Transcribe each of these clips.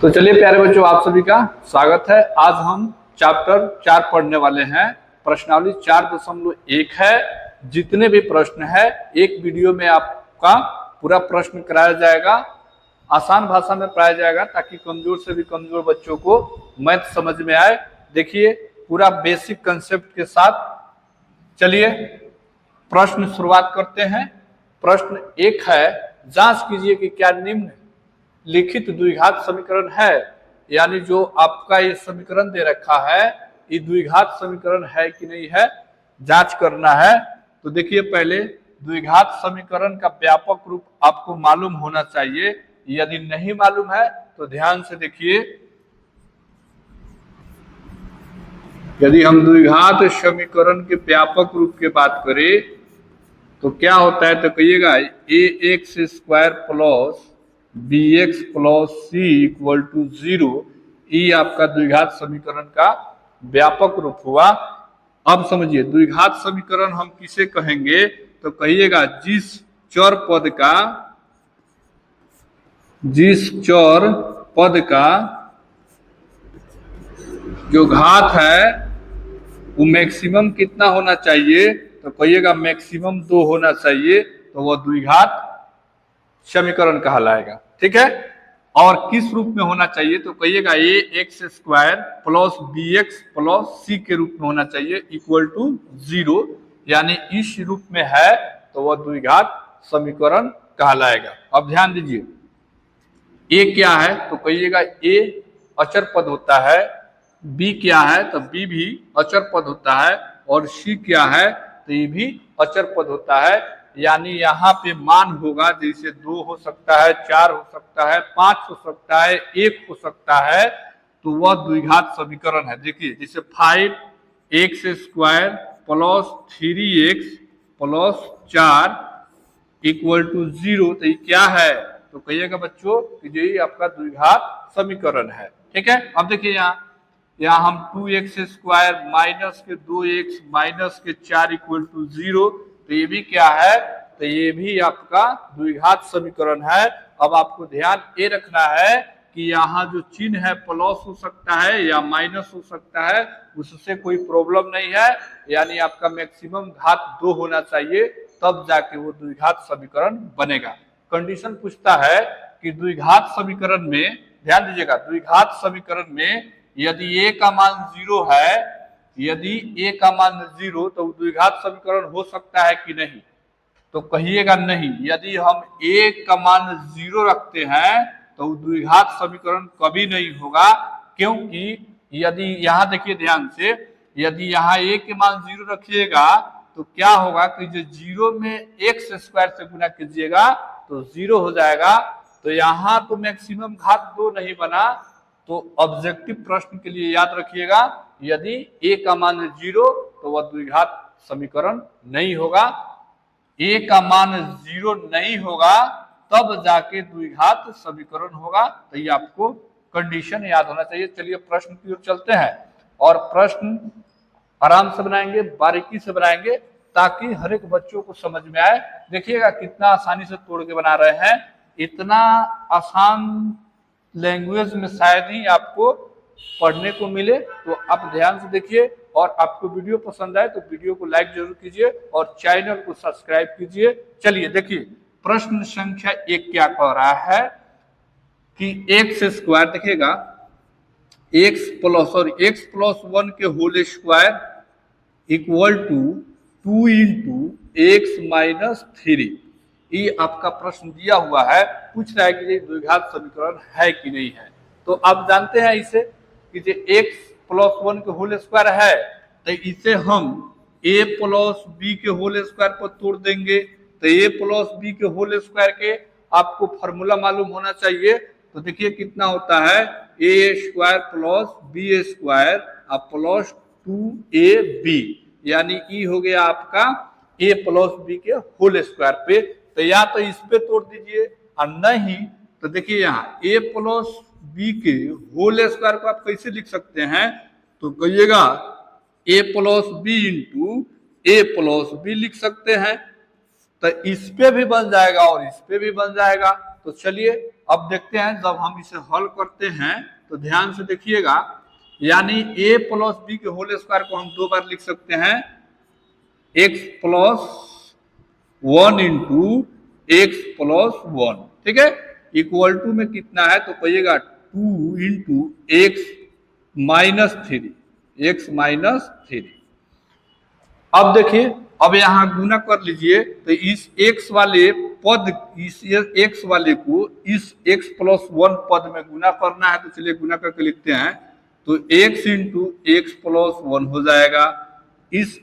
तो चलिए प्यारे बच्चों, आप सभी का स्वागत है। आज हम चैप्टर 4 पढ़ने वाले हैं। प्रश्नावली 4.1 है। जितने भी प्रश्न है एक वीडियो में आपका पूरा प्रश्न कराया जाएगा, आसान भाषा में पढ़ाया जाएगा ताकि कमजोर से भी कमजोर बच्चों को मैथ समझ में आए। देखिए पूरा बेसिक कंसेप्ट के साथ। चलिए प्रश्न शुरुआत करते हैं। प्रश्न 1 है, जांच कीजिए कि क्या निम्न लिखित द्विघात समीकरण है। यानी जो आपका ये समीकरण दे रखा है ये द्विघात समीकरण है कि नहीं है, जांच करना है। तो देखिए पहले द्विघात समीकरण का व्यापक रूप आपको मालूम होना चाहिए। यदि नहीं मालूम है तो ध्यान से देखिए। यदि हम द्विघात समीकरण के व्यापक रूप की बात करें तो क्या होता है, तो कहिएगा ax² plus bx plus c equal to 0। ये आपका द्विघात समीकरण का व्यापक रूप हुआ। अब समझिए द्विघात समीकरण हम किसे कहेंगे, तो कहिएगा जिस चर पद का जो घात है वो मैक्सिमम कितना होना चाहिए, तो कहिएगा मैक्सिमम 2 होना चाहिए, तो वह द्विघात समीकरण कहलाएगा। ठीक है। और किस रूप में होना चाहिए, तो कहिएगा ax² plus bx plus c के रूप में होना चाहिए इक्वल टू 0। यानी इस रूप में है तो वह द्विघात समीकरण कहलाएगा। अब ध्यान दीजिए a क्या है, तो कहिएगा a अचर पद होता है, b क्या है तो b भी अचर पद होता है, और c क्या है तो ये भी अचर पद होता है। यानी यहाँ पे मान होगा जैसे 2 हो सकता है, 4 हो सकता है, 5 हो सकता है, 1 हो सकता है, तो वह द्विघात समीकरण है। देखिए जैसे 5x² plus 3x plus 4 equal to 0, तो ये क्या है, तो कहिएगा बच्चों कि यही आपका द्विघात समीकरण है। ठीक है। अब देखिए यहाँ हम 2x² माइनस के 2x माइनस के 4 इक्वल टू 0, तो ये भी क्या है, तो ये भी आपका द्विघात समीकरण है। अब आपको ध्यान ये रखना है कि यहाँ जो चिन्ह है प्लस हो सकता है या माइनस हो सकता है, उससे कोई प्रॉब्लम नहीं है। यानी आपका मैक्सिमम घात 2 होना चाहिए, तब जाके वो द्विघात समीकरण बनेगा। कंडीशन पूछता है कि द्विघात समीकरण में, ध्यान दीजिएगा, द्विघात समीकरण में यदि a का मान 0 है, यदि a का मान 0 तो द्विघात समीकरण हो सकता है कि नहीं, तो कहिएगा नहीं। यदि हम a का मान 0 रखते हैं तो द्विघात समीकरण कभी नहीं होगा, क्योंकि यदि यहाँ देखिए ध्यान से, यदि यहाँ a के मान 0 रखिएगा तो क्या होगा कि जो 0 में x² से गुना कीजिएगा तो 0 हो जाएगा। तो यहाँ तो मैक्सिमम घात 2 नहीं बना। तो ऑब्जेक्टिव प्रश्न के लिए याद रखिएगा, यदि a का मान 0 तो वह द्विघात समीकरण नहीं होगा। a का मान 0 नहीं होगा तब जाके द्विघात समीकरण होगा। तो ये आपको कंडीशन याद होना चाहिए। चलिए प्रश्न की ओर चलते हैं और प्रश्न आराम से बनाएंगे, बारीकी से बनाएंगे ताकि हर एक बच्चों को समझ में आए। देखिएगा कितना आसानी से तोड़ के बना रहे हैं। इतना आसान लैंग्वेज में शायद ही आपको पढ़ने को मिले, तो आप ध्यान से देखिए। और आपको वीडियो पसंद आए तो वीडियो को लाइक जरूर कीजिए और चैनल को सब्सक्राइब कीजिए। चलिए देखिए प्रश्न संख्या 1 क्या कह रहा है कि x² देखिएगा x प्लस 1 के whole square equal to 2 into x minus 3। ये आपका प्रश्न दिया हुआ है, पूछ रहा है कि ये द्विघात समीकरण है कि नहीं है। तो आप जानते हैं इसे कि जो x प्लस 1 के होल स्क्वायर है तो इसे हम a प्लस b के होल स्क्वायर पर तोड़ देंगे। तो a प्लस b के होल स्क्वायर के आपको फॉर्मूला मालूम होना चाहिए। तो देखिए कितना होता है, a² plus b² plus 2ab, यानी ई हो गया आपका a प्लस b के होल स्क्वायर पे। तो या तो इस पे तोड़ दीजिए और नहीं तो देखिए यहाँ a प्लस b के होल स्क्वायर को आप कैसे लिख सकते हैं, तो कहिएगा a plus b into a plus b लिख सकते हैं। तो इस पे भी बन जाएगा और इस पे भी बन जाएगा। तो चलिए अब देखते हैं जब हम इसे हल करते हैं तो ध्यान से देखिएगा, यानी a प्लस बी के होल स्क्वायर को हम दो बार लिख सकते हैं, x plus 1 into x plus 1, ठीक है, इक्वल टू में कितना है तो कहिएगा 2 into x minus 3, x minus 3। अब देखिए, अब यहाँ गुना कर लीजिए तो इस x वाले पद, इस x वाले को इस x प्लस 1 पद में गुना करना है, तो चलिए गुना करके लिखते हैं, तो x इंटू एक्स प्लस 1 हो जाएगा, इस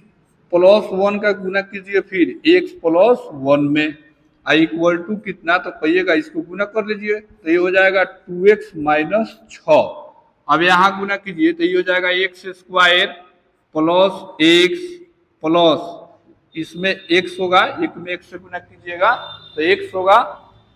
प्लस 1 का गुना कीजिए फिर x प्लस 1 में, इक्वल टू कितना तो कहिएगा इसको गुना कर लीजिए तो ये हो जाएगा 2x माइनस 6। अब यहाँ गुना कीजिए तो ये हो जाएगा x square plus x plus इसमें x होगा, एक में x से गुना कीजिएगा तो x होगा,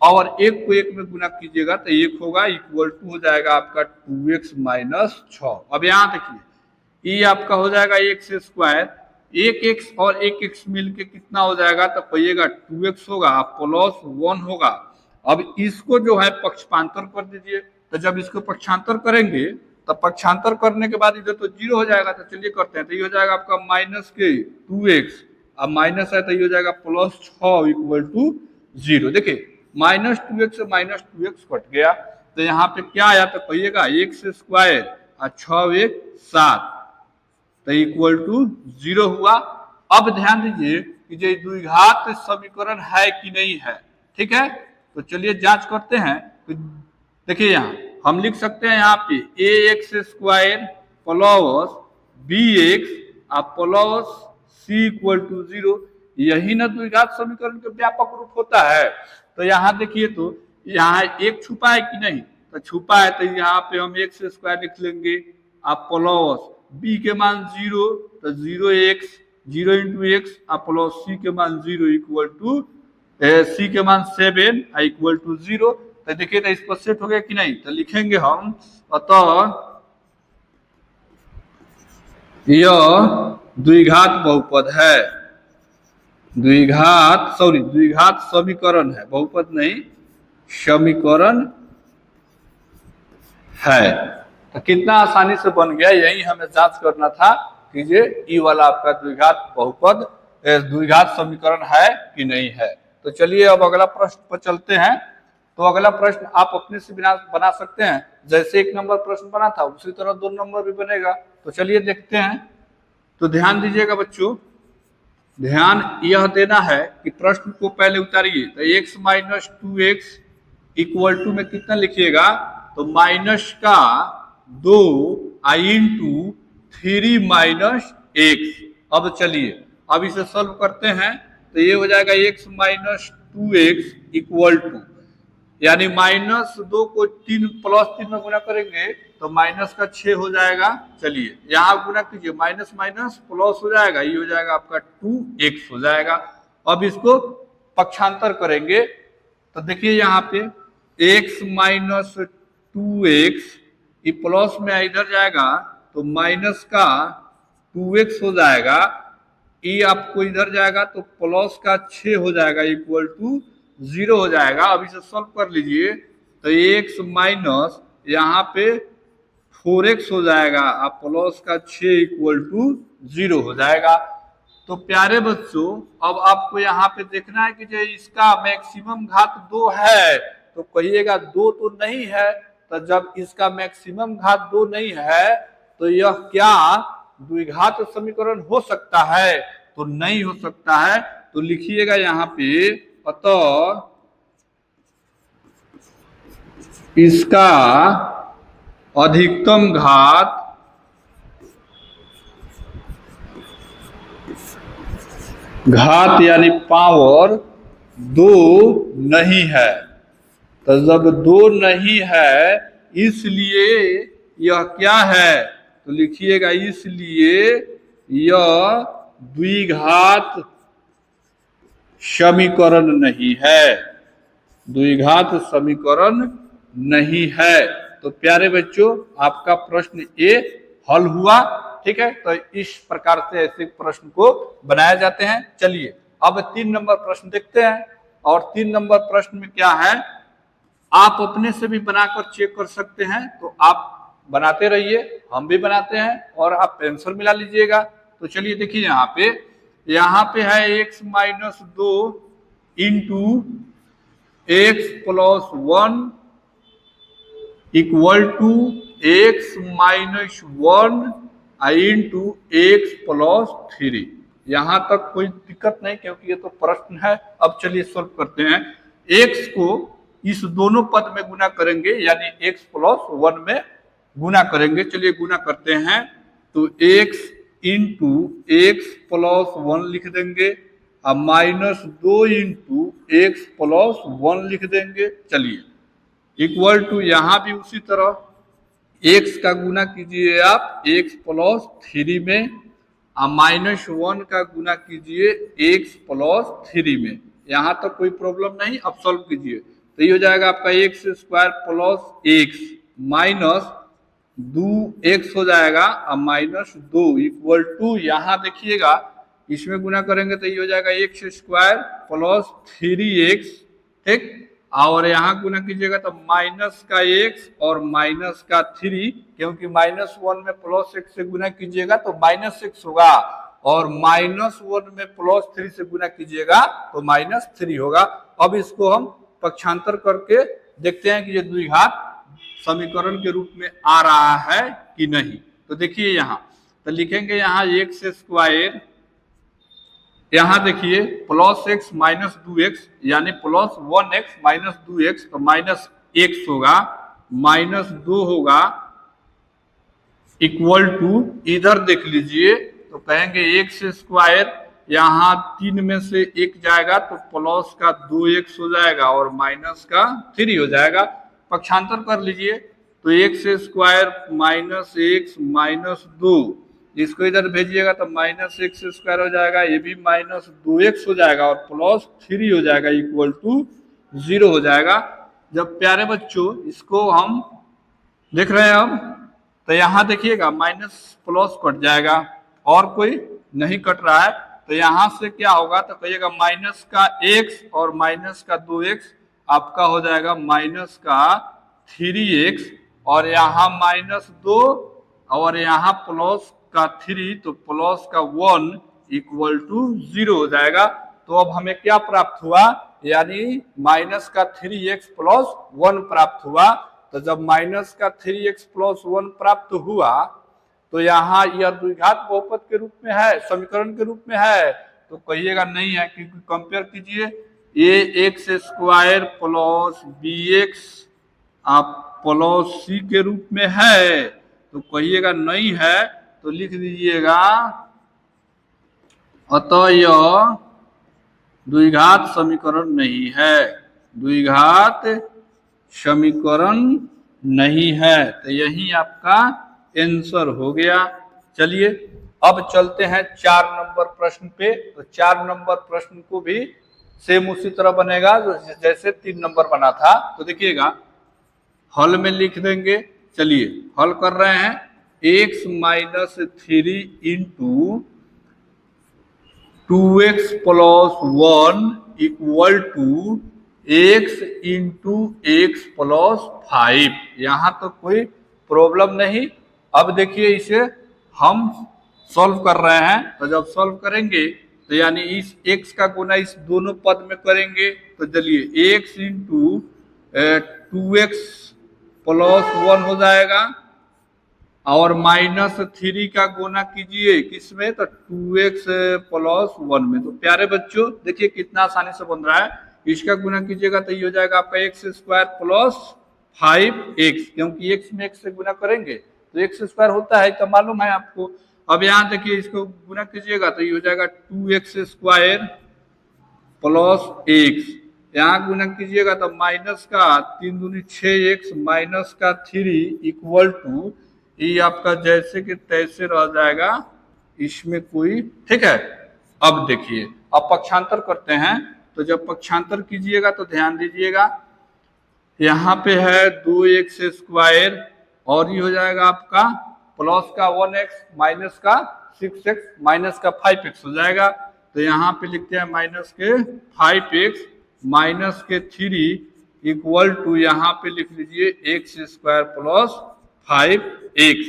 और एक को एक में गुना कीजिएगा तो 1 होगा, इक्वल टू हो जाएगा आपका 2x माइनस 6। अब यहाँ देखिए ये आपका हो जाएगा एक्स स्क्वायर, एक x और एक x मिलके कितना हो जाएगा तो कहिएगा 2x होगा प्लस 1 होगा। अब इसको जो है पक्षांतर कर दीजिए, तो जब इसको पक्षांतर करेंगे तो पक्षांतर करने के बाद इधर तो 0 हो जाएगा, तो चलिए करते हैं, तो ये हो जाएगा आपका माइनस के 2x, अब माइनस है तो ये हो जाएगा प्लस 6 इक्वल टू 0। देखिए माइनस 2x से माइनस 2x कट गया, तो यहाँ पे क्या आया तो कहिएगा एक्स स्क्वायर और 6 एक 7, तो इक्वल टू 0 हुआ। अब ध्यान दीजिए कि जो द्विघात समीकरण है कि नहीं है, ठीक है, तो चलिए जांच करते हैं। तो देखिए यहाँ हम लिख सकते हैं यहाँ पे a x square plus b x plus c equal to 0, यही ना द्विघात समीकरण का व्यापक रूप होता है। तो यहाँ देखिए तो यहाँ एक छुपा है कि नहीं, तो छुपा है, तो यहाँ पे हम एक्स स्क्वायर लिख लेंगे, आप प्लस बी के मान 0 तो 0x 0 इंटू एक्स प्लस सी के मान 0 इक्वल टू सी के मान 7 इक्वल टू 0। तो देखिए तो इस पर सेट हो गया कि नहीं, तो लिखेंगे हम, अतः यह द्विघात बहुपद है, द्विघात समीकरण है, बहुपद नहीं समीकरण है। तो कितना आसानी से बन गया, यही हमें जांच करना था कि ये वाला आपका द्विघात बहुपद द्विघात समीकरण है कि नहीं है। तो चलिए अब अगला प्रश्न पर चलते हैं। तो अगला प्रश्न आप अपने से बना सकते हैं, जैसे 1 नंबर प्रश्न बना था उसी तरह 2 नंबर भी बनेगा। तो चलिए देखते हैं। तो ध्यान दीजिएगा बच्चों, ध्यान यह देना है कि प्रश्न को पहले उतारिए, तो x minus 2x equal to में कितना लिखिएगा तो माइनस का 2 इंटू 3 माइनस x। अब चलिए अब इसे सॉल्व करते हैं, तो ये हो जाएगा x minus 2x equal to, यानी माइनस 2 को 3 प्लस 3 में गुना करेंगे तो माइनस का 6 हो जाएगा। चलिए यहाँ गुना कीजिए, माइनस माइनस प्लस हो जाएगा, ये हो जाएगा आपका 2x हो जाएगा। अब इसको पक्षांतर करेंगे तो देखिए यहाँ पे x माइनस 2x ये प्लस में इधर जाएगा तो माइनस का 2x हो जाएगा, ये आपको इधर जाएगा तो प्लस का 6 हो जाएगा इक्वल टू 0 हो जाएगा। अब इसे सॉल्व कर लीजिए तो x माइनस यहाँ पे 4x हो जाएगा, आप प्लस का 6 इक्वल टू 0 हो जाएगा। तो प्यारे बच्चों अब आपको यहाँ पे देखना है कि जो इसका मैक्सिमम घात 2 है, तो कहिएगा 2 तो नहीं है, तो जब इसका मैक्सिमम घात 2 नहीं है तो यह क्या द्विघात समीकरण हो सकता है, तो नहीं हो सकता है। तो लिखिएगा यहाँ पे, अतः इसका अधिकतम घात यानी पावर 2 नहीं है। तो जब 2 नहीं है इसलिए यह क्या है, तो लिखिएगा इसलिए यह द्विघात समीकरण नहीं है, द्विघात समीकरण नहीं है। तो प्यारे बच्चों आपका प्रश्न ए हल हुआ, ठीक है। तो इस प्रकार से ऐसे प्रश्न को बनाए जाते हैं। चलिए अब 3 नंबर प्रश्न देखते हैं, और 3 नंबर प्रश्न में क्या है, आप अपने से भी बनाकर चेक कर सकते हैं, तो आप बनाते रहिए, हम भी बनाते हैं और आप आंसर मिला लीजिएगा। तो चलिए देखिए यहाँ पे है x-2 into x+1 equal to x-1 into x+3। यहां तक कोई दिक्कत नहीं, क्योंकि ये तो प्रश्न है। अब चलिए सॉल्व करते हैं। x को इस दोनों पद में गुना करेंगे, यानी x+1 में गुना करेंगे। चलिए गुना करते हैं। तो x इंटू x+1 लिख देंगे और -2 इंटू x+1 लिख देंगे। चलिए इक्वल टू यहाँ भी उसी तरह x का गुना कीजिए आप x+3 में और -1 का गुना कीजिए x+3 में। यहाँ तक कोई प्रॉब्लम नहीं। अब सॉल्व कीजिए तो ये हो जाएगा आपका x² + x माइनस 2x हो जाएगा और -2 इक्वल टू, यहाँ देखिएगा इसमें गुना करेंगे तो ये हो जाएगा x² + 3x, ठीक। और यहाँ गुना कीजिएगा तो माइनस का x और माइनस का 3, क्योंकि -1 में +x से गुना कीजिएगा तो -6 होगा और -1 में +3 से गुना कीजिएगा तो -3 होगा। अब इसको हम पक्षांतर करके देखते हैं कि ये द्विघात समीकरण के रूप में आ रहा है कि नहीं। तो देखिए यहाँ तो लिखेंगे यहाँ x², यहाँ देखिए +x - 2x यानी +1x - 2x, तो -x होगा, -2 होगा इक्वल टू, इधर देख लीजिए तो कहेंगे x², यहाँ 3 में से 1 जाएगा तो प्लस का 2x हो जाएगा और माइनस का 3 हो जाएगा। पक्षांतर कर लीजिए तो x² - x - 2, इसको इधर भेजिएगा तो -x² हो जाएगा, ये भी -2x हो जाएगा और +3 हो जाएगा इक्वल टू 0 हो जाएगा। जब प्यारे बच्चों इसको हम देख रहे हैं अब, तो यहाँ देखिएगा माइनस प्लस कट जाएगा और कोई नहीं कट रहा है, तो यहाँ से क्या होगा तो कहिएगा माइनस का x और माइनस का 2x आपका हो जाएगा माइनस का 3x और यहाँ -2 और यहाँ प्लस का 3, तो प्लस का 1 इक्वल टू 0 हो जाएगा। तो अब हमें क्या प्राप्त हुआ, यानी माइनस का 3x + 1 प्राप्त हुआ। तो जब माइनस का 3x + 1 प्राप्त हुआ तो यहाँ यह द्विघात बहुपद के रूप में है, समीकरण के रूप में है, तो कहिएगा नहीं है, क्योंकि कंपेयर कीजिए ax² + bx प्लस c के रूप में है, तो कहिएगा नहीं है तो लिख दीजिएगा अतः यह द्विघात समीकरण नहीं है, द्विघात समीकरण नहीं है। तो यही आपका आंसर हो गया। चलिए अब चलते हैं 4 नंबर प्रश्न पे। तो 4 नंबर प्रश्न को भी सेम उसी तरह बनेगा जैसे 3 नंबर बना था। तो देखिएगा हल में लिख देंगे। चलिए हल कर रहे हैं। x - 3 into 2x + 1 equal to x into x + 5। यहाँ तो कोई प्रॉब्लम नहीं। अब देखिए इसे हम सॉल्व कर रहे हैं, तो जब सॉल्व करेंगे तो यानी इस x का गुना इस दोनों पद में करेंगे, तो चलिए x इंटू 2x + 1 हो जाएगा और -3 का गुना कीजिए किसमें, तो 2x + 1 में। तो प्यारे बच्चों देखिए कितना आसानी से बन रहा है। इसका गुना कीजिएगा तो ये हो जाएगा आपका x² + 5x, क्योंकि x में x से गुना करेंगे तो x² होता है, तो मालूम है आपको। अब यहाँ देखिए इसको गुना कीजिएगा तो ये हो जाएगा 2x² + x, यहाँ गुना कीजिएगा तो माइनस का 3 दूनी 6x माइनस का 3 इक्वल टू, ये आपका जैसे कि तैसे रह जाएगा, इसमें कोई, ठीक है। अब देखिए अब पक्षांतर करते हैं। तो जब पक्षांतर कीजिएगा तो ध्यान दीजिएगा यहाँ पे है 2x² और ये हो जाएगा आपका प्लस का 1x माइनस का 6x माइनस का 5x हो जाएगा। तो यहाँ पे लिखते हैं माइनस के 5x माइनस के 3 इक्वल टू यहाँ पे लिख लीजिए एक्स स्क्वायर प्लस 5x।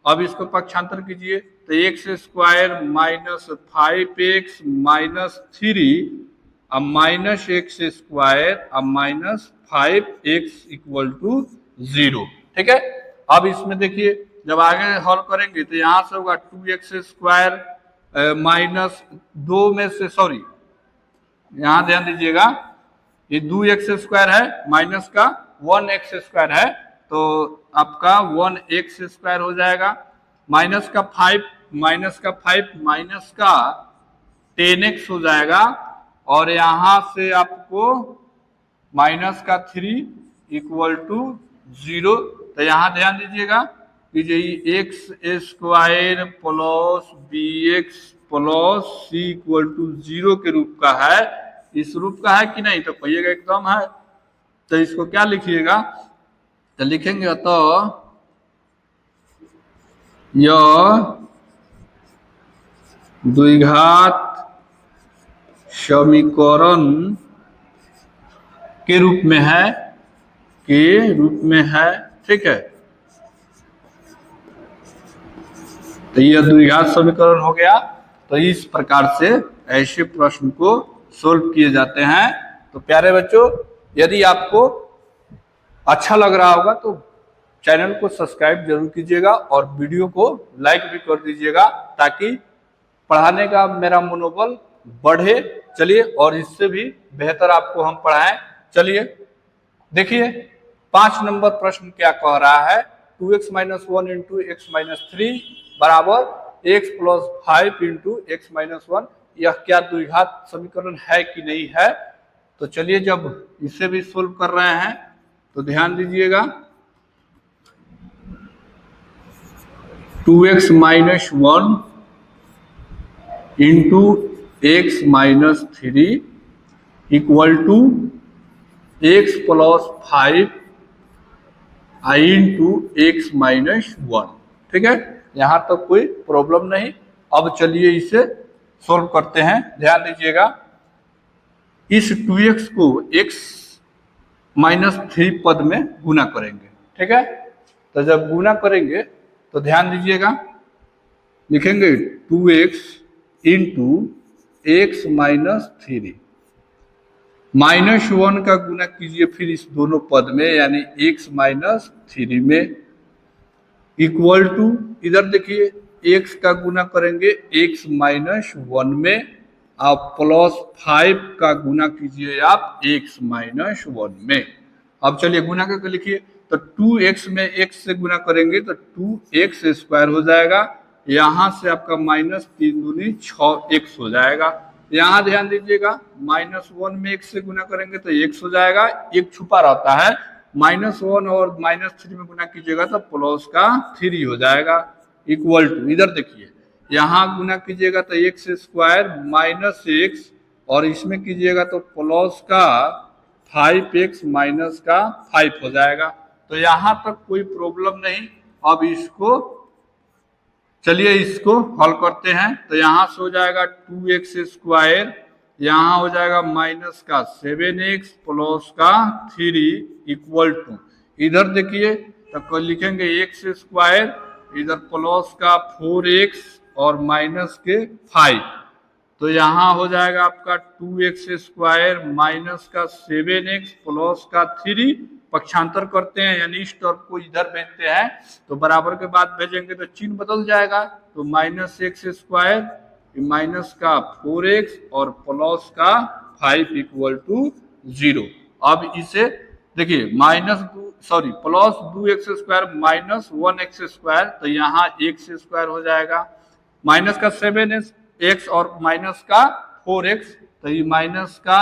अब इसको पक्षांतर कीजिए तो x square minus 5x minus 3 अब माइनस एक्स स्क्वायर अब माइनस 5x इक्वल टू 0। ठीक है, अब इसमें देखिए जब आगे हल करेंगे तो यहां से होगा 2x स्क्वायर माइनस 2 में से सॉरी यहां ध्यान दीजिएगा ये 2x स्क्वायर है माइनस का 1x स्क्वायर है तो आपका 1x स्क्वायर हो जाएगा माइनस का 5 माइनस का 10x हो जाएगा और यहां से आपको माइनस का 3 इक्वल टू 0। तो यहां ध्यान दीजिएगा कि ये x square plus b x plus c equal to 0 के रूप का है, इस रूप का है कि नहीं, तो कहिएगा एकदम है। तो इसको क्या लिखिएगा, तो लिखेंगे तो यह द्विघात समीकरण के रूप में है, ठीक है। तो यह द्विघात समीकरण हो गया। तो इस प्रकार से ऐसे प्रश्न को सोल्व किए जाते हैं। तो प्यारे बच्चों, यदि आपको अच्छा लग रहा होगा तो चैनल को सब्सक्राइब जरूर कीजिएगा और वीडियो को लाइक भी कर दीजिएगा ताकि पढ़ाने का मेरा मनोबल बढ़े। चलिए, और इससे भी बेहतर आपको हम पढ़ाएं। चलिए देखिए 5 नंबर प्रश्न क्या कह रहा है, 2x minus 1 into x minus 3 बराबर x plus 5 into x minus 1। यह क्या द्विघात समीकरण है कि नहीं है। तो चलिए जब इसे भी सोल्व कर रहे हैं तो ध्यान दीजिएगा 2x minus 1 into x minus 3 equal to x plus 5 into x minus 1। ठीक है, यहां तक कोई प्रॉब्लम नहीं। अब चलिए इसे सोल्व करते हैं। ध्यान दीजिएगा इस 2x को x माइनस 3 पद में गुना करेंगे। ठीक है, तो जब गुना करेंगे तो ध्यान दीजिएगा लिखेंगे 2x into x minus 3 minus 1 का गुना कीजिए फिर इस दोनों पद में यानी x माइनस 3 में इक्वल टू इधर देखिए x का गुना करेंगे x माइनस 1 में, आप प्लस 5 का गुना कीजिए आप x माइनस 1 में। अब चलिए गुना करके लिखिए तो 2x में x से गुना करेंगे तो 2x स्क्वायर हो जाएगा, यहां से आपका माइनस 3 दूनी 6x हो जाएगा। यहां ध्यान दीजिएगा माइनस 1 में x से गुना करेंगे तो x हो जाएगा, एक छुपा रहता है, माइनस 1 और माइनस 3 में गुना कीजिएगा तो प्लस का 3 हो जाएगा इक्वल टू इधर देखिए यहाँ गुना कीजिएगा तो एक्स स्क्वायर माइनस एक्स और इसमें कीजिएगा तो प्लस का 5x माइनस का 5 हो जाएगा। तो यहाँ तक कोई प्रॉब्लम नहीं। अब इसको चलिए इसको हल करते हैं तो यहाँ से हो जाएगा 2x स्क्वायर, यहाँ हो जाएगा माइनस का 7x प्लस का 3 इक्वल टू इधर देखिए तो लिखेंगे एक्स स्क्वायर इधर प्लस का 4x और माइनस के 5। तो यहाँ हो जाएगा आपका 2x स्क्वायर माइनस का 7x प्लस का 3, पक्षांतर करते हैं यानी इस टर्म को इधर भेजते हैं तो बराबर के बाद भेजेंगे तो चिन्ह बदल जाएगा तो माइनस एक्स स्क्वायर माइनस का 4x और प्लस का 5 इक्वल टू 0। अब इसे देखिए plus 2x square minus 1x square तो यहाँ x स्क्वायर हो जाएगा, माइनस का 7x और माइनस का 4x तो ये माइनस का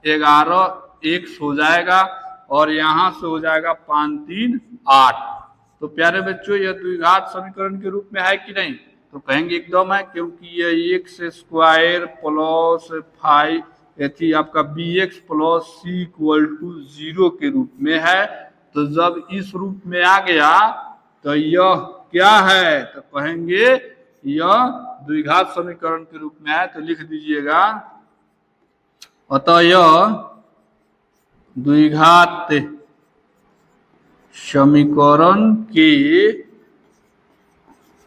11x हो जाएगा और यहाँ से हो जाएगा 5 3 8। तो प्यारे बच्चों यह द्विघात समीकरण के रूप में है कि नहीं, तो कहेंगे एकदम है क्योंकि यह एक्स स्क्वायर प्लस 5 यदि आपका bx plus c equal to 0 के रूप में है। तो जब इस रूप में आ गया तो यह क्या है, तो कहेंगे यह द्विघात समीकरण के रूप में है। तो लिख दीजिएगा अतः यह द्विघात समीकरण के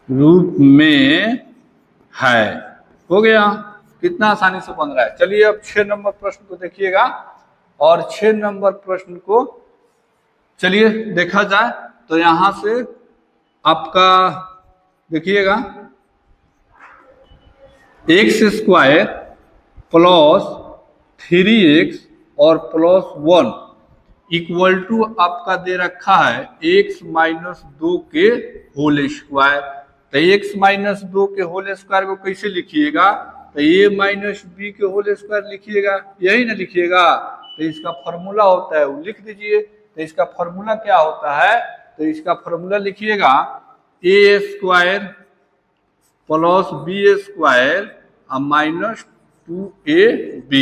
रूप में है। हो गया, कितना आसानी से बन रहा है। चलिए अब 6 नंबर प्रश्न को देखिएगा, और 6 नंबर प्रश्न को चलिए देखा जाए। तो यहां से आपका देखिएगा, एक्स स्क्वायर प्लस 3x और प्लस 1 इक्वल टू आपका दे रखा है x माइनस 2 के होल स्क्वायर। तो x माइनस 2 के होल स्क्वायर को कैसे लिखिएगा, तो a माइनस बी के होल स्क्वायर लिखिएगा, यही ना लिखिएगा। तो इसका फॉर्मूला होता है वो लिख दीजिए। तो इसका फॉर्मूला क्या होता है, तो इसका फॉर्मूला लिखिएगा a square plus b square minus 2ab,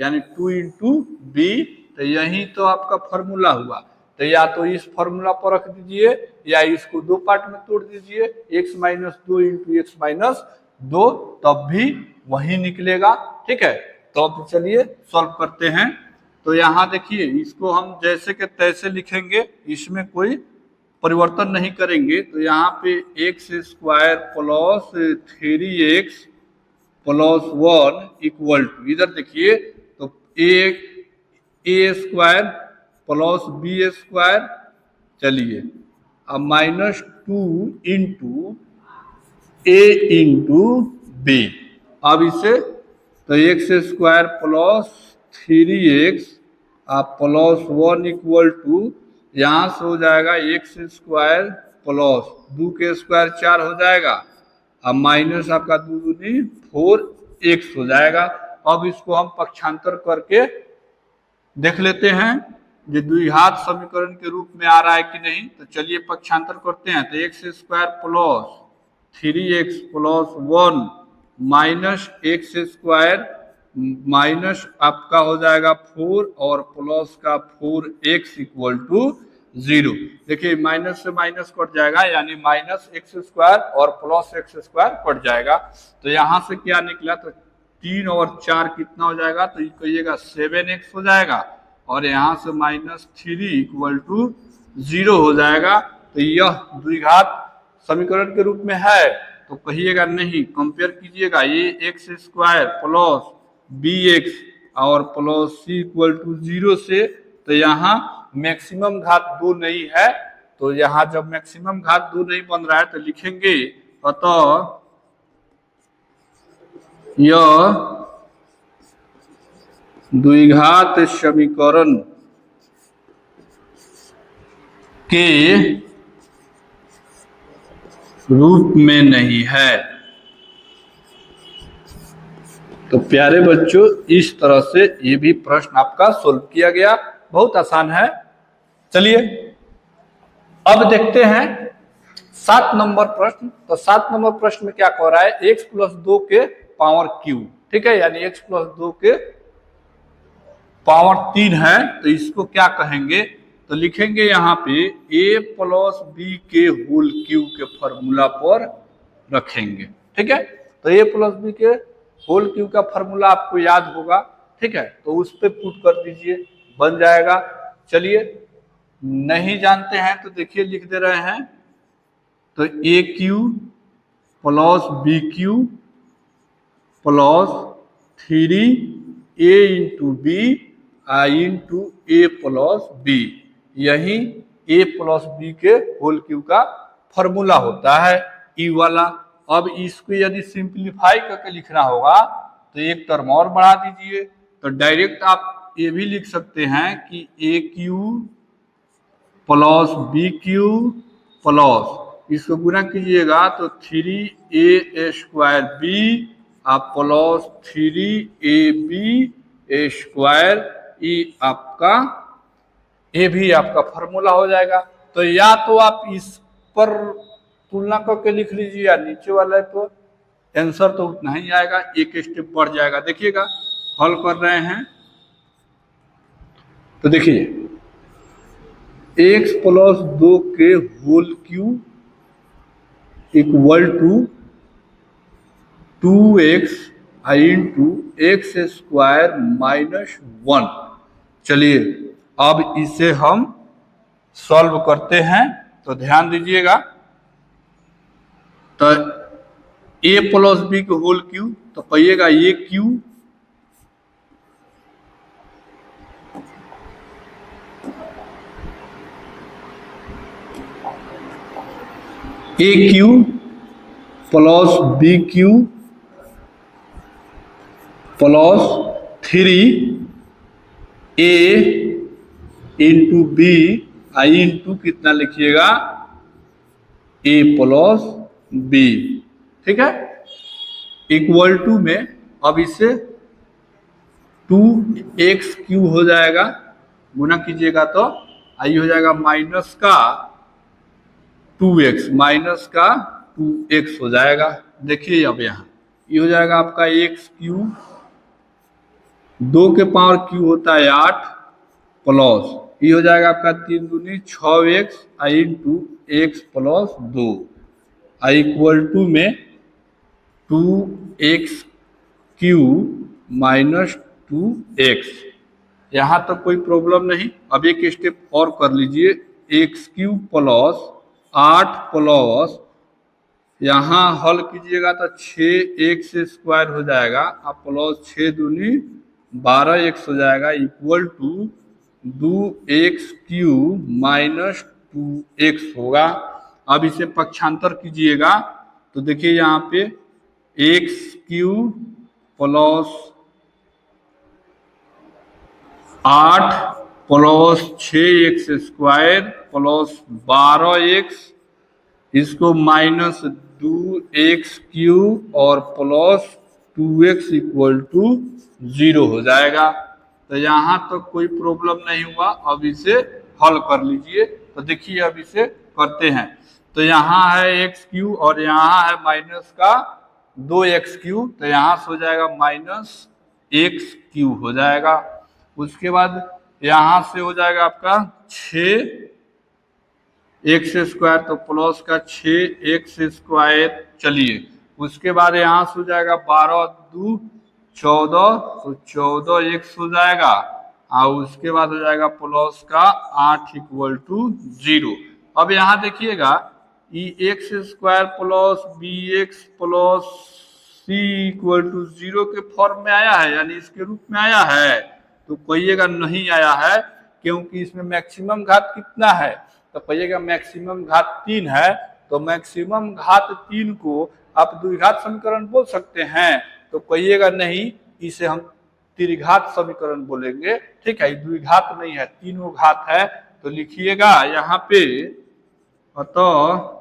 यानी 2 इंटू बी। तो यही तो आपका फॉर्मूला हुआ। तो या तो इस फॉर्मूला पर रख दीजिए या इसको दो पार्ट में तोड़ दीजिए, x minus 2 into x minus 2, तब भी वही निकलेगा। ठीक है, तो अब चलिए सॉल्व करते हैं। तो यहाँ देखिए, इसको हम जैसे के तैसे लिखेंगे, इसमें कोई परिवर्तन नहीं करेंगे। तो यहाँ पे x square plus 3x plus 1 equal to, इधर देखिए तो a square plus b square, चलिए अब minus 2 into a into b. अब इसे तो x square plus 3x plus 1 equal to, यहाँ से हो जाएगा एक्स स्क्वायर प्लस 2 के स्क्वायर 4 हो जाएगा, अब माइनस आपका 2 दूनी 4x हो जाएगा। अब इसको हम पक्षांतर करके देख लेते हैं जो द्विघात समीकरण के रूप में आ रहा है कि नहीं। तो चलिए पक्षांतर करते हैं। तो x square plus 3x plus 1 minus x square minus आपका हो जाएगा 4 और प्लस का 4x इक्वल टू 0। देखिए माइनस से माइनस कट जाएगा, यानी माइनस एक्स स्क्वायर और प्लस एक्स स्क्वायर कट जाएगा। तो यहाँ से क्या निकला, तो 3 और 4 कितना हो जाएगा, तो कहिएगा 7x हो जाएगा, और यहाँ से माइनस 3 इक्वल टू 0 हो जाएगा। तो यह द्विघात समीकरण के रूप में है, तो कहिएगा नहीं, कंपेयर कीजिएगा ये x square plus b x और प्लस सी इक्वल टू 0 से। तो यहाँ मैक्सिमम घात 2 नहीं है, तो यहाँ जब मैक्सिमम घात 2 नहीं बन रहा है तो लिखेंगे अतः यह द्विघात समीकरण के रूप में नहीं है। तो प्यारे बच्चों, इस तरह से ये भी प्रश्न आपका सोल्व किया गया, बहुत आसान है। चलिए अब देखते हैं 7 नंबर प्रश्न। तो 7 नंबर प्रश्न में क्या कह रहा है, x प्लस 2 के पावर क्यूब। ठीक है, यानी x प्लस 2 के पावर 3 है। तो इसको क्या कहेंगे, तो लिखेंगे यहाँ पे a प्लस बी के होल क्यूब के फॉर्मूला पर रखेंगे। ठीक है, तो a प्लस बी के होल क्यूब का फॉर्मूला आपको याद होगा। ठीक है, तो उस पर पुट कर दीजिए, बन जाएगा। चलिए नहीं जानते हैं तो देखिए लिख दे रहे हैं, तो a cube plus b cube plus 3a into b into a plus b, यही a प्लस बी के होल क्यूब का फॉर्मूला होता है, ई वाला। अब इसको यदि सिंप्लीफाई करके लिखना होगा तो एक टर्म और बढ़ा दीजिए। तो डायरेक्ट आप ये भी लिख सकते हैं कि a cube plus b cube plus, इसको गुना कीजिएगा तो 3a square B plus 3ab square, ये आपका ये भी आपका फॉर्मूला हो जाएगा। तो या तो आप इस पर तुलना करके लिख लीजिए या नीचे वाले तो आंसर तो उतना ही आएगा, एक स्टेप बढ़ जाएगा। देखिएगा हल कर रहे हैं तो देखिए x प्लस 2 के whole cube equal to 2x into x square minus 1। चलिए अब इसे हम सॉल्व करते हैं, तो ध्यान दीजिएगा। तो a प्लस बी के होल क्यू, तो पाइएगा a cube plus b cube plus 3a into b i into कितना लिखिएगा a प्लस बी, ठीक है, इक्वल टू में अब इसे 2x क्यू हो जाएगा, गुना कीजिएगा तो आई हो जाएगा माइनस का 2x माइनस का 2x हो जाएगा। देखिए अब यहाँ ये हो जाएगा आपका x क्यू, 2 के पावर क्यू होता है 8 प्लस ये हो जाएगा आपका 3 दूनी 6x आई इंटू एक्स प्लस 2 आई इक्वल टू में 2x क्यू माइनस 2x। यहाँ तक कोई प्रॉब्लम नहीं। अब एक स्टेप और कर लीजिए, एक्स क्यू प्लस 8 प्लस यहाँ हल कीजिएगा तो 6x स्क्वायर हो जाएगा, अब प्लस 6 दूनी 12x हो जाएगा equal to 2x Q minus 2x होगा। अब इसे पक्षांतर कीजिएगा तो देखिए यहाँ पे x Q plus 8 plus 6x square plus 12x, इसको माइनस 2x क्यू और प्लस 2x इक्वल टू 0 हो जाएगा। तो यहाँ तो कोई प्रॉब्लम नहीं हुआ। अब इसे हल कर लीजिए, तो देखिए अब इसे करते हैं। तो यहाँ है x क्यू और यहाँ है माइनस का 2x क्यू, तो यहाँ से हो जाएगा माइनस x क्यू हो जाएगा। उसके बाद यहाँ से हो जाएगा आपका 6x स्क्वायर, तो प्लस का 6x स्क्वायर। चलिए उसके बाद यहाँ से हो जाएगा 12 2 14, तो 14x हो जाएगा और उसके बाद हो जाएगा प्लस का 8 इक्वल टू 0। अब यहाँ देखिएगा ये x square plus bx plus c equal to 0 के फॉर्म में आया है, यानी इसके रूप में आया है। तो कहिएगा नहीं आया है, क्योंकि इसमें मैक्सिमम घात कितना है, तो कहिएगा मैक्सिमम घात 3 है। तो मैक्सिमम घात 3 को आप द्विघात समीकरण बोल सकते हैं, तो कहिएगा नहीं, इसे हम त्रिघात समीकरण बोलेंगे, ठीक है। द्विघात नहीं है, तीनों घात है। तो लिखिएगा यहाँ पे, अतः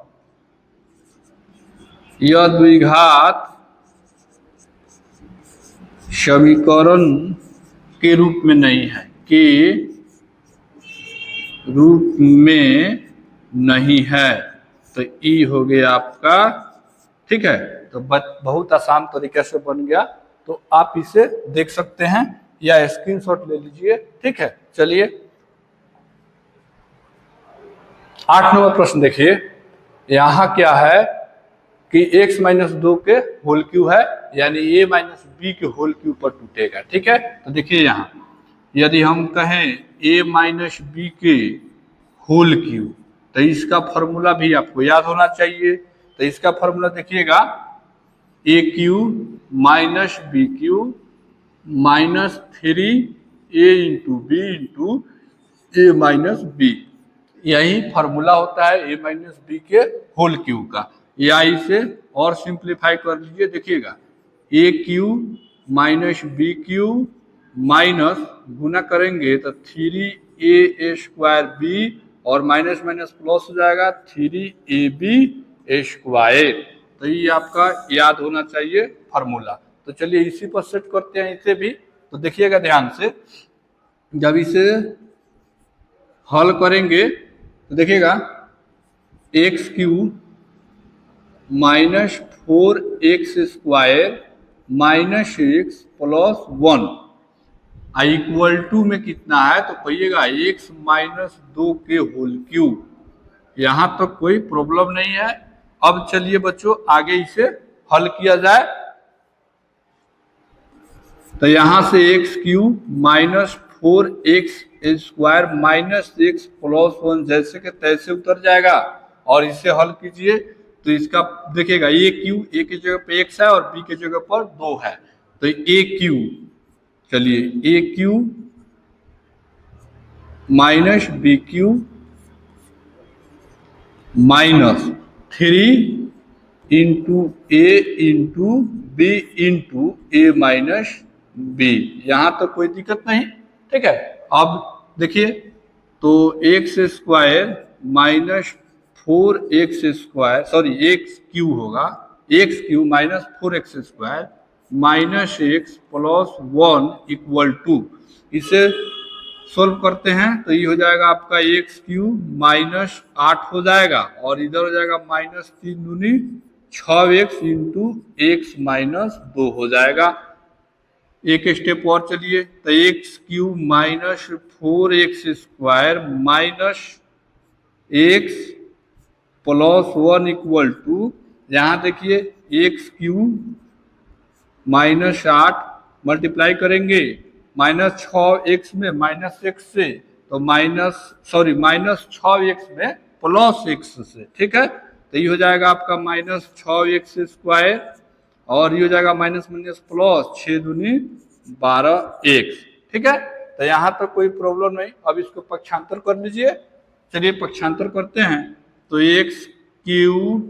यह द्विघात समीकरण के रूप में नहीं है, के रूप में नहीं है। तो ई हो गया आपका, ठीक है। तो बहुत आसान तरीके से बन गया, तो आप इसे देख सकते हैं या स्क्रीनशॉट ले लीजिए, ठीक है। चलिए 8 नंबर प्रश्न देखिए। यहाँ क्या है कि x माइनस 2 के होल क्यू है, यानी a माइनस बी के होल क्यू पर टूटेगा, ठीक है। तो देखिए यहाँ यदि हम कहें a माइनस बी के होल क्यू, तो इसका फॉर्मूला भी आपको याद होना चाहिए। तो इसका फॉर्मूला देखिएगा a cube minus b cube minus 3a into b into a minus b, यही फॉर्मूला होता है a माइनस बी के होल क्यू का। या इसे और सिंप्लीफाई कर लीजिए, देखिएगा a cube minus b cube minus गुना करेंगे तो 3a स्क्वायर बी और माइनस माइनस प्लस हो जाएगा 3ab स्क्वायर। तो ये आपका याद होना चाहिए फार्मूला। तो चलिए इसी पर सेट करते हैं इसे भी। तो देखिएगा ध्यान से, जब इसे हल करेंगे तो देखिएगा x cube minus 4x square minus x plus 1 आई इक्वल टू में कितना है, तो कहिएगा x माइनस 2 के होल क्यूब। यहाँ तक तो कोई प्रॉब्लम नहीं है। अब चलिए बच्चों आगे इसे हल किया जाए। तो यहाँ से x cube minus 4x² minus x plus 1 जैसे के तैसे उतर जाएगा। और इसे हल कीजिए तो इसका देखिएगा ए की जगह पे x है और b की जगह पर 2 है, तो AQ, चलिए AQ minus BQ minus 3 into A into B into A minus B। यहाँ तक कोई दिक्कत नहीं, ठीक है। अब देखिए तो x² minus 4x² sorry XQ होगा, XQ minus 4x² minus x plus 1 equal to, इसे सोल्व करते हैं तो ये हो जाएगा आपका x³ माइनस 8 हो जाएगा और इधर हो जाएगा माइनस 3 दूनी 6x इंटू x माइनस 2 हो जाएगा। एक स्टेप और चलिए तो x³ minus 4x² minus x plus 1 equal to, यहाँ देखिए x³ माइनस 8 मल्टीप्लाई करेंगे माइनस 6x में माइनस x से, तो माइनस 6x में प्लस x से, ठीक है। तो ये हो जाएगा आपका माइनस 6x² और ये हो जाएगा माइनस माइनस प्लस 6 दूनी 12x, ठीक है। तो यहाँ तक कोई प्रॉब्लम नहीं। अब इसको पक्षांतर कर लीजिए, चलिए पक्षांतर करते हैं तो x³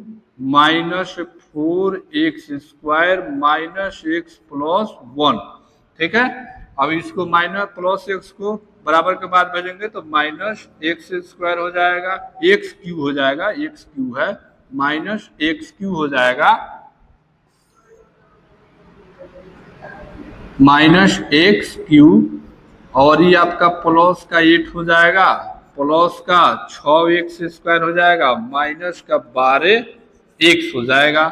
minus 4x² minus x plus 1, ठीक है। अब इसको माइनस प्लस x को बराबर के बाद भेजेंगे तो माइनस x² हो जाएगा, x³ हो जाएगा, x³ है माइनस x³ हो जाएगा माइनस x³ और ये आपका प्लस का 8 हो जाएगा, प्लस का 6x² हो जाएगा माइनस का 12x हो जाएगा।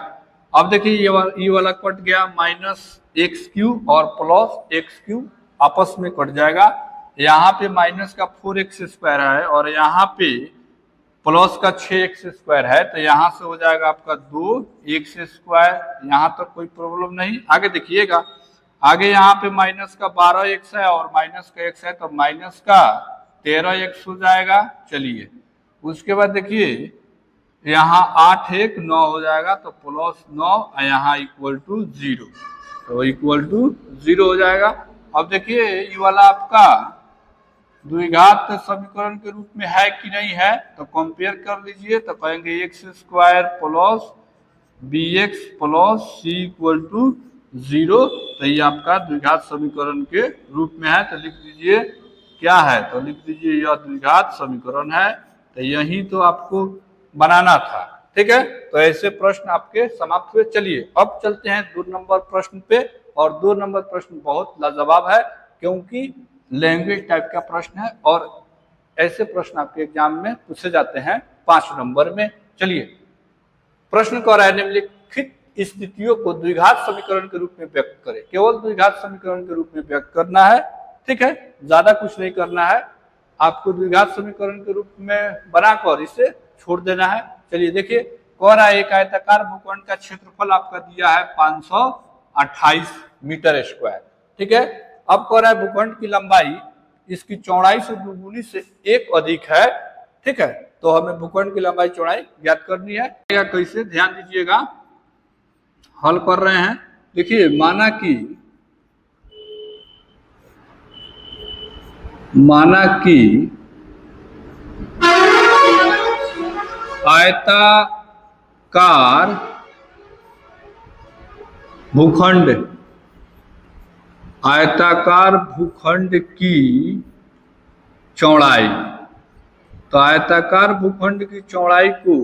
अब देखिए ये वाला कट गया, माइनस x³ और प्लस x³ आपस में कट जाएगा। यहाँ पे माइनस का 4x² है और यहाँ पे प्लस का 6x² है, तो यहाँ से हो जाएगा आपका 2x²। यहाँ तक कोई प्रॉब्लम नहीं। आगे देखिएगा, आगे यहाँ पे माइनस का 12x है और माइनस का x है, तो माइनस का 13x हो जाएगा। चलिए उसके बाद देखिए यहाँ 8 1 9 हो जाएगा, तो प्लस 9 यहाँ इक्वल टू 0, तो इक्वल टू 0 हो जाएगा। अब देखिए ये वाला आपका द्विघात समीकरण के रूप में है कि नहीं है, तो कंपेयर कर लीजिए तो कहेंगे x² plus bx plus c equal to 0, तो ये आपका द्विघात समीकरण के रूप में है। तो लिख दीजिए क्या है, तो लिख दीजिए यह द्विघात समीकरण है। तो यही तो आपको बनाना था, ठीक है। तो ऐसे प्रश्न आपके समाप्त हुए। चलिए अब चलते हैं 2 नंबर प्रश्न पे, और 2 नंबर प्रश्न बहुत लाजवाब है क्योंकि लैंग्वेज टाइप का प्रश्न है और ऐसे प्रश्न आपके एग्जाम में पूछे जाते हैं 5 नंबर में। चलिए प्रश्न कह रहा है निम्नलिखित स्थितियों को द्विघात समीकरण के रूप में व्यक्त करें। केवल द्विघात समीकरण के रूप में व्यक्त करना है, ठीक है, ज्यादा कुछ नहीं करना है। आपको द्विघात समीकरण के रूप में बनाकर इसे छोड़ देना है। चलिए देखिए, कह रहा है एक आयताकार भूखंड का क्षेत्रफल आपका दिया है 528 मीटर स्क्वायर, ठीक है। अब कह रहा है भूखंड की लंबाई इसकी चौड़ाई से दुगुनी से 1 अधिक है, ठीक है। तो हमें भूखंड की लंबाई चौड़ाई ज्ञात करनी है। कैसे, ध्यान दीजिएगा, हल कर रहे हैं। देखिए माना कि आयताकार भूखंड की चौड़ाई, तो आयताकार भूखंड की चौड़ाई को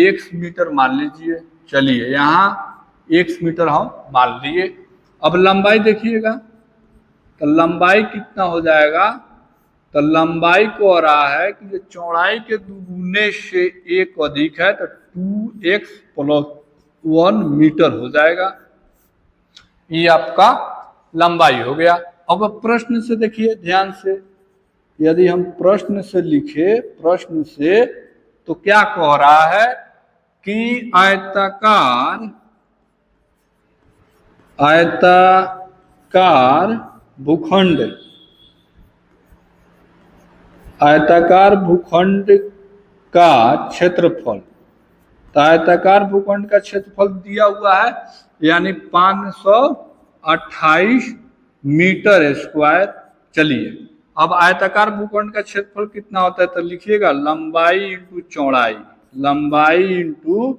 x मीटर मान लीजिए। चलिए यहाँ x मीटर हम मान लिए। अब लंबाई देखिएगा, तो लंबाई कितना हो जाएगा, तो लंबाई को आ रहा है कि चौड़ाई के दुगुने से 1 अधिक है, तो 2x प्लस 1 मीटर हो जाएगा। ये आपका लंबाई हो गया। अब प्रश्न से देखिए ध्यान से, यदि हम प्रश्न से लिखे, प्रश्न से तो क्या कह रहा है कि आयताकार भूखंड आयताकार भूखंड का क्षेत्रफल, तो आयताकार भूखंड का क्षेत्रफल दिया हुआ है यानी 528 मीटर स्क्वायर। चलिए अब आयताकार भूखंड का क्षेत्रफल कितना होता है तो लिखिएगा लंबाई इंटू चौड़ाई, लंबाई इंटू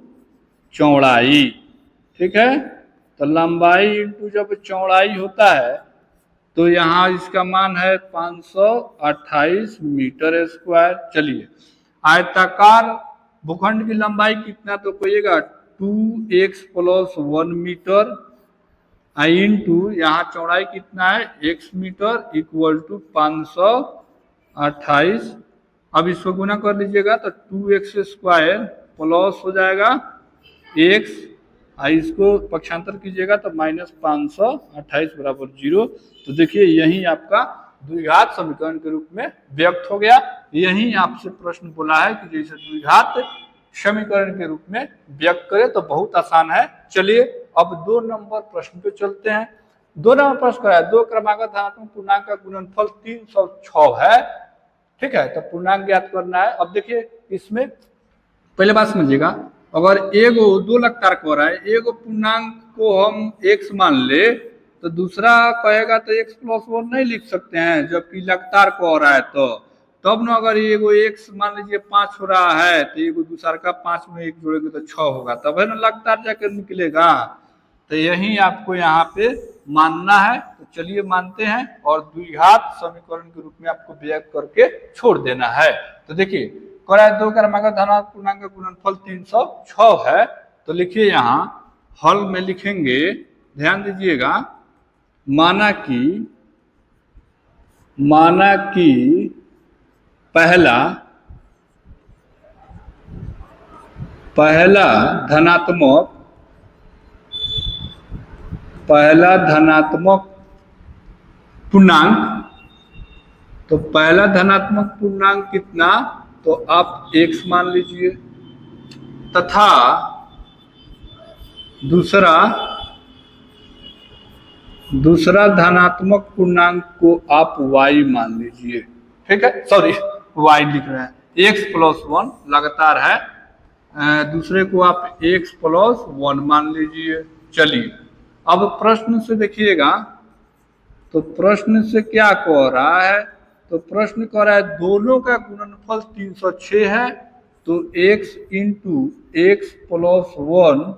चौड़ाई। ठीक है, तो लंबाई इंटू जब चौड़ाई होता है तो यहाँ इसका मान है 528 मीटर स्क्वायर। चलिए आयताकार भूखंड की लंबाई कितना तो कहिएगा 2x + 1 मीटर इंटू यहाँ चौड़ाई कितना है x मीटर इक्वल टू 528। अब इसको गुना कर लीजिएगा तो 2x स्क्वायर प्लस हो जाएगा x, इसको पक्षांतर कीजिएगा तो -528 बराबर 0। तो देखिए यही आपका द्विघात समीकरण के रूप में व्यक्त हो गया। यही आपसे प्रश्न बोला है कि जैसे द्विघात समीकरण के रूप में व्यक्त करें तो बहुत आसान है। चलिए अब 2 नंबर प्रश्न पे चलते हैं। 2 नंबर प्रश्न का है 2 क्रमागत धनात्मक पूर्णांक का गुणनफल 306 है। ठीक है, तो पूर्णांक ज्ञात करना है। अब देखिए इसमें पहले बात समझिएगा, अगर एगो 2 लगातार को रहा है, एगो पूर्णांक को हम x मान ले तो दूसरा कहेगा तो x + 1 नहीं लिख सकते हैं, जबकि लगातार को हो रहा है तो तब ना अगर एगो x मान लीजिए 5 हो रहा है तो एगो दूसरा का 5 में 1 जोड़ेंगे तो 6 होगा, तब है ना लगातार जाकर निकलेगा। तो यही आपको यहाँ पे मानना है। तो चलिए मानते हैं और द्विघात समीकरण के रूप में आपको व्यक्त करके छोड़ देना है। तो देखिए करा 2 क्रमागत धनात्मक पूर्णांक का गुणनफल 306 है। तो लिखिए यहाँ हल में लिखेंगे, ध्यान दीजिएगा, माना कि पहला धनात्मक पूर्णांक, तो पहला धनात्मक पूर्णांक कितना तो आप x मान लीजिए तथा दूसरा धनात्मक पूर्णांक को आप y मान लीजिए। ठीक है, सॉरी y लिख रहे हैं, x + 1 लगातार है, दूसरे को आप x + 1 मान लीजिए। चलिए अब प्रश्न से देखिएगा, तो प्रश्न से क्या कह रहा है, तो प्रश्न कह रहा है दोनों का गुणनफल 306 है, तो x × x + 1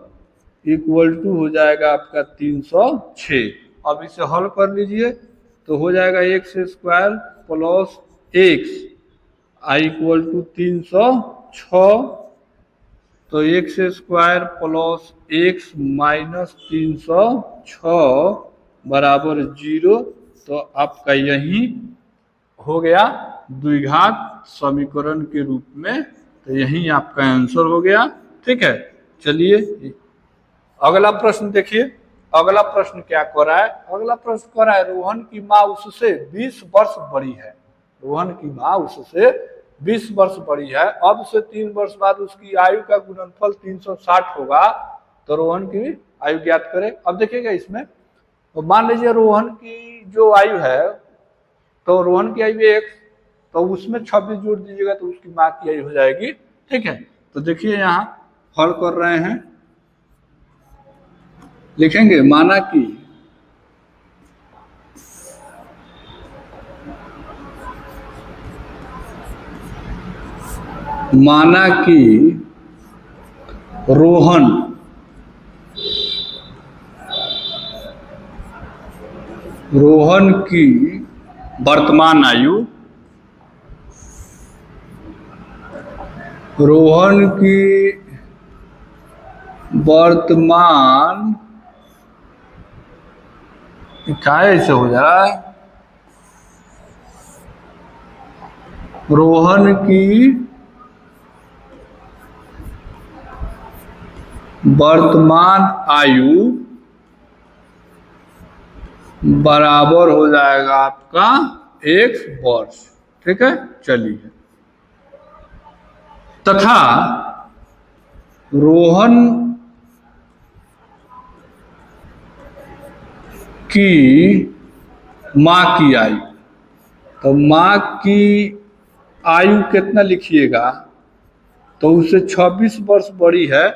इक्वल टू हो जाएगा आपका 306। अब इसे हल कर लीजिए तो हो जाएगा x² + x इक्वल टू 306, तो x² + x - 306 बराबर 0। तो आपका यही हो गया द्विघात समीकरण के रूप में, तो यही आपका आंसर हो गया। ठीक है, चलिए अगला प्रश्न देखिए। अगला प्रश्न क्या कह रहा है, अगला प्रश्न कह रहा है रोहन की माँ उससे 20 वर्ष बड़ी है, रोहन की माँ उससे 20 वर्ष बड़ी है, अब से 3 वर्ष बाद उसकी आयु का गुणनफल 360 होगा, तो रोहन की आयु ज्ञात करें। अब देखिएगा इसमें, तो मान लीजिए रोहन की जो आयु है, तो रोहन की आयु 1, तो उसमें 26 जोड़ दीजिएगा तो उसकी माँ की आयु हो जाएगी। ठीक है, तो देखिए यहाँ हल कर रहे हैं, लिखेंगे माना कि रोहन की वर्तमान आयु, रोहन की वर्तमान क्या ऐसे हो जा रहा है, रोहन की वर्तमान आयु बराबर हो जाएगा आपका 1 वर्ष। ठीक है, चलिए तथा रोहन की माँ की आयु, तो माँ की आयु कितना लिखिएगा, तो उससे 26 वर्ष बड़ी है,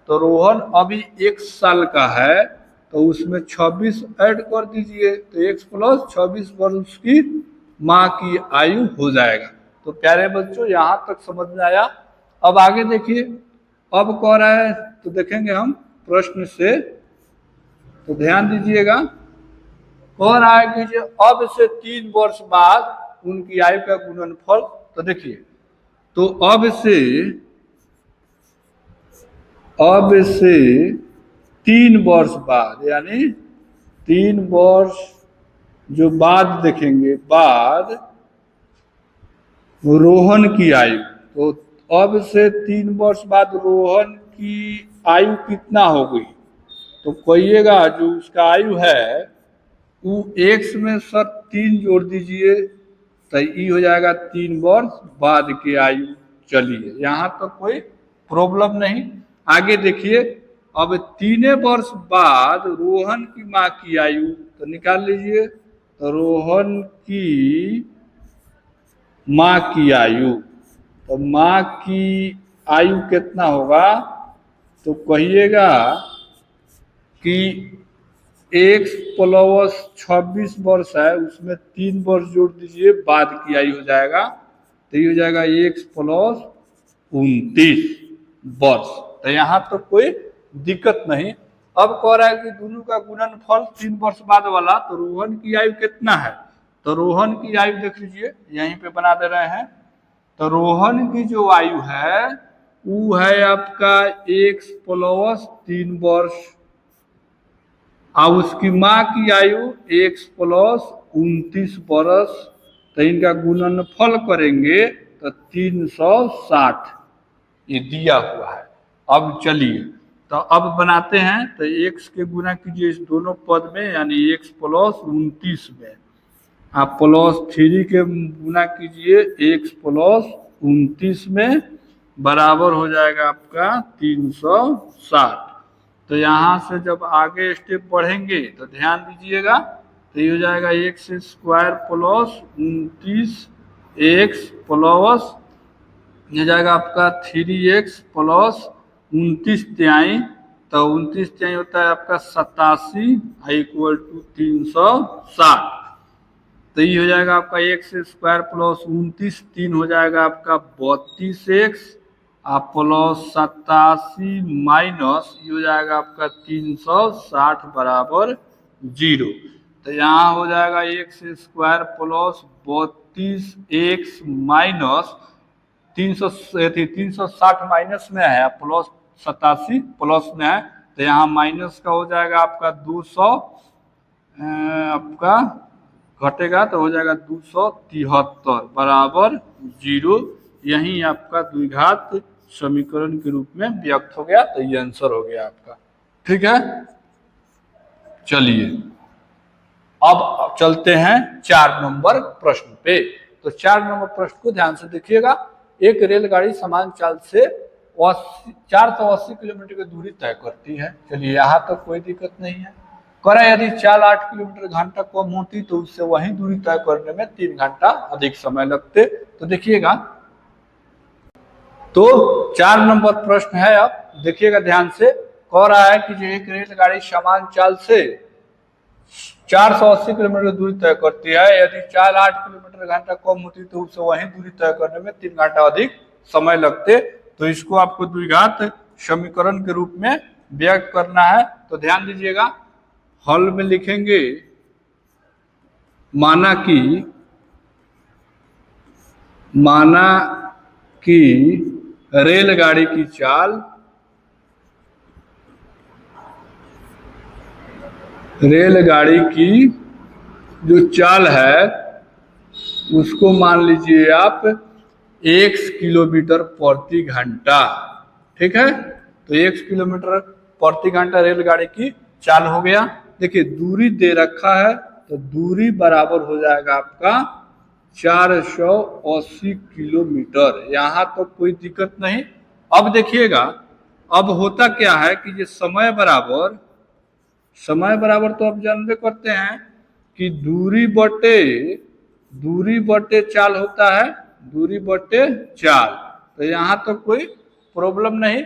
तो रोहन अभी 1 साल का है, तो उसमें 26 ऐड कर दीजिए, तो x प्लस 26 वर्ष उसकी माँ की आयु हो जाएगा। तो प्यारे बच्चों यहाँ तक समझ में आया। अब आगे देखिए, अब कह रहा है, तो देखेंगे हम प्रश्न से, तो ध्यान दीजिएगा। कह रहा है कि जो अब से 3 वर्ष बाद उनकी आयु का गुणनफल, तो देखिए, तो अब से 3 वर्ष बाद, यानी 3 वर्ष जो बाद देखेंगे, बाद रोहन की आयु, तो अब से 3 वर्ष बाद रोहन की आयु कितना हो गई, तो कहिएगा जो उसका आयु है वो x में सर 3 जोड़ दीजिए, तो ये हो जाएगा 3 वर्ष बाद की आयु। चलिए यहाँ तो कोई प्रॉब्लम नहीं। आगे देखिए, अब 3 वर्ष बाद रोहन की माँ की आयु, तो निकाल लीजिए, तो रोहन की माँ की आयु, तो माँ की आयु कितना होगा, तो कहिएगा कि x प्लस 26 वर्ष है, उसमें 3 वर्ष जोड़ दीजिए, बाद की आयु हो जाएगा, तो ये हो जाएगा x प्लस 29 वर्ष। तो यहाँ तो कोई दिक्कत नहीं। अब कह रहा है कि दोनों का गुणनफल 3 वर्ष बाद वाला, तो रोहन की आयु कितना है, तो रोहन की आयु देख लीजिए, यहीं पे बना दे रहे हैं। तो रोहन की जो आयु है वो है आपका x प्लस 3 वर्ष, और उसकी माँ की आयु x प्लस 29 वर्ष, तो इनका गुणनफल करेंगे तो 360 ये दिया हुआ है। अब चलिए, तो अब बनाते हैं, तो x के गुना कीजिए इस दोनों पद में, यानी x प्लस 29 में, आप प्लस 3 के गुना कीजिए x प्लस 29 में, बराबर हो जाएगा आपका 360। तो यहाँ से जब आगे स्टेप बढ़ेंगे तो ध्यान दीजिएगा, तो ये हो जाएगा x square plus 29 x plus ये जाएगा आपका 3x प्लस 29 तिहाई, तो 29 तिहाई होता है आपका 87 इक्वल टू 360। तो ये हो जाएगा आपका x स्क्वायर प्लस 29, 3 हो जाएगा आपका 32x, आप प्लस 87 माइनस ये हो जाएगा आपका 360 बराबर 0। तो यहाँ हो जाएगा x square plus 32x minus 360 minus में है, प्लस 87 प्लस में है, तो यहाँ माइनस का हो जाएगा आपका 200, आपका घटेगा तो हो जाएगा 273 बराबर 0। यही आपका द्विघात समीकरण के रूप में व्यक्त हो गया, तो ये आंसर हो गया आपका। ठीक है, चलिए अब चलते हैं 4 नंबर प्रश्न पे। तो 4 नंबर प्रश्न को ध्यान से देखिएगा। एक रेलगाड़ी समान चाल से 480 किलोमीटर की दूरी तय करती है। चलिए यहाँ तक तो कोई दिक्कत नहीं है। करा यदि चाल 8 किलोमीटर घंटा कम होती तो उससे वही दूरी तय करने में 3 घंटा अधिक समय लगते। तो देखिएगा, तो 4 नंबर प्रश्न है। अब देखिएगा ध्यान से, कह रहा है कि जो एक रेलगाड़ी समान चाल से 480 किलोमीटर दूरी तय करती है, यदि चाल 8 किलोमीटर घंटा कम होती तो उससे वही दूरी तय करने में 3 घंटा अधिक समय लगते। तो इसको आपको द्विघात समीकरण के रूप में व्यक्त करना है। तो ध्यान दीजिएगा, हल में लिखेंगे, माना कि रेलगाड़ी की चाल जो चाल है उसको मान लीजिए आप x किलोमीटर प्रति घंटा। ठीक है, तो x किलोमीटर प्रति घंटा रेलगाड़ी की चाल हो गया। देखिए दूरी दे रखा है, तो दूरी बराबर हो जाएगा आपका 480 किलोमीटर। यहाँ तो कोई दिक्कत नहीं। अब देखिएगा, अब होता क्या है कि ये समय बराबर तो आप जानते करते हैं कि दूरी बटे चाल होता है, दूरी बटे 4। तो यहाँ तो कोई प्रॉब्लम नहीं।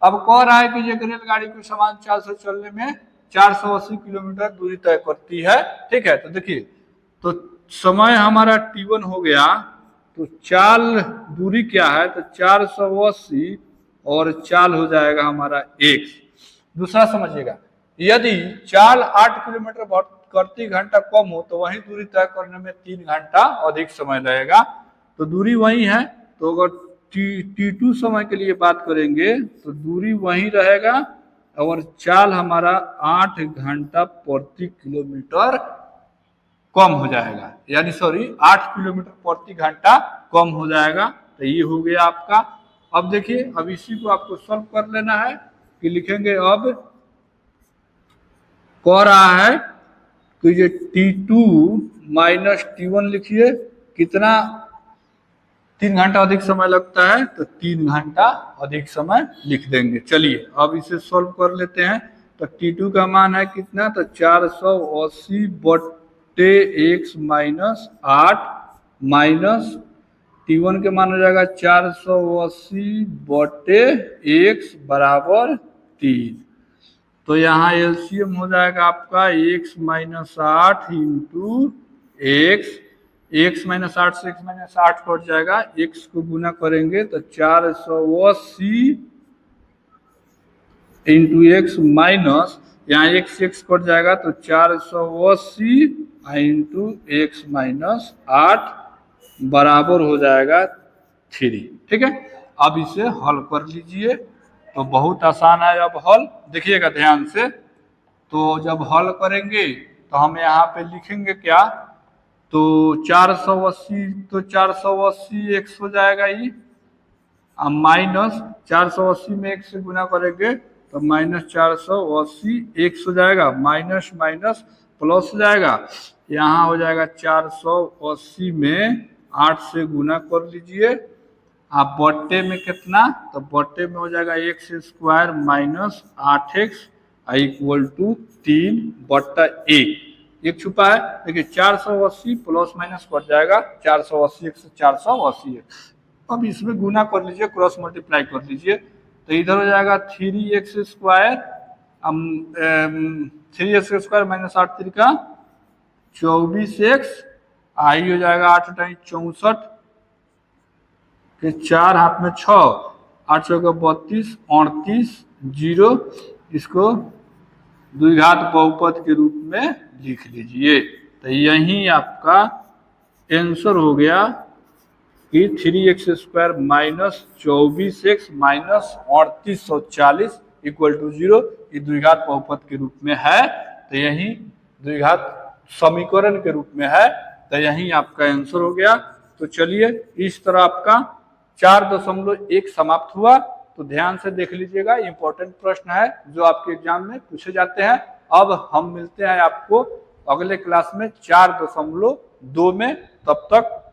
अब कह रहा है कि ये रेलगाड़ी को समान चाल से चलने में 480 किलोमीटर दूरी तय करती है। ठीक है, तो देखिए, तो समय हमारा t1 हो गया, तो चाल दूरी क्या है, तो 480 और चाल हो जाएगा हमारा x। दूसरा समझिएगा, यदि चाल 8 किलोमीटर प्रति घंटा कम हो तो वही दूरी तय करने में 3 घंटा अधिक समय लगेगा। तो दूरी वही है, तो अगर t2 समय के लिए बात करेंगे तो दूरी वही रहेगा और चाल हमारा 8 घंटा प्रति किलोमीटर कम हो जाएगा, यानी सॉरी 8 किलोमीटर प्रति घंटा कम हो जाएगा। तो ये हो गया आपका। अब देखिए, अब इसी को आपको सॉल्व कर लेना है कि लिखेंगे, अब कह रहा है कि ये t2 माइनस t1 लिखिए, कितना 3 घंटा अधिक समय लगता है, तो 3 घंटा अधिक समय लिख देंगे। चलिए अब इसे सॉल्व कर लेते हैं। तो t2 का मान है कितना, तो 480 बटे x माइनस 8 माइनस t1 के मान हो जाएगा 480 बटे x बराबर 3। तो यहाँ एलसीएम हो जाएगा आपका x minus 8 into x minus 8 से x माइनस 8 कट जाएगा, x को गुना करेंगे तो 480 इंटू x माइनस, यहाँ x कट जाएगा तो 480 इंटू x माइनस 8 बराबर हो जाएगा 3। ठीक है, अब इसे हल कर लीजिए। तो बहुत आसान है अब हल, देखिएगा ध्यान से। तो जब हल करेंगे तो हम यहाँ पे लिखेंगे क्या, तो 480, तो 480 x हो जाएगा ये, माइनस 480 में x से गुना करेंगे तो माइनस 480 x हो जाएगा, माइनस माइनस प्लस हो जाएगा, यहाँ हो जाएगा 480 में 8 से गुना कर लीजिए। आप बट्टे में कितना, तो बट्टे में हो जाएगा x square minus 8x equal to 3 बट्टा 1 छुपा है। देखिए 480 प्लस माइनस कट जाएगा, 480 से 480। अब इसमें गुना कर लीजिए, क्रॉस मल्टीप्लाई कर लीजिए, तो इधर हो जाएगा 3x square, 3x square minus 8 3 24x, आई हो जाएगा 8 टाइम 64 के 4 हाथ में 6, 8 6 का 32, 38 0, इसको द्विघात बहुपद के रूप में लिख लीजिए। तो यही आपका आंसर हो गया कि 3x square minus 24x minus 3840 equal to 0, ये द्विघात बहुपद के रूप में है। तो यही द्विघात समीकरण के रूप में है। तो यही आपका आंसर हो गया। तो चलिए, इस तरह आपका 4.1 समाप्त हुआ। तो ध्यान से देख लीजिएगा, इंपॉर्टेंट प्रश्न है जो आपके एग्जाम में पूछे जाते हैं। अब हम मिलते हैं आपको अगले क्लास में 4.2 में। तब तक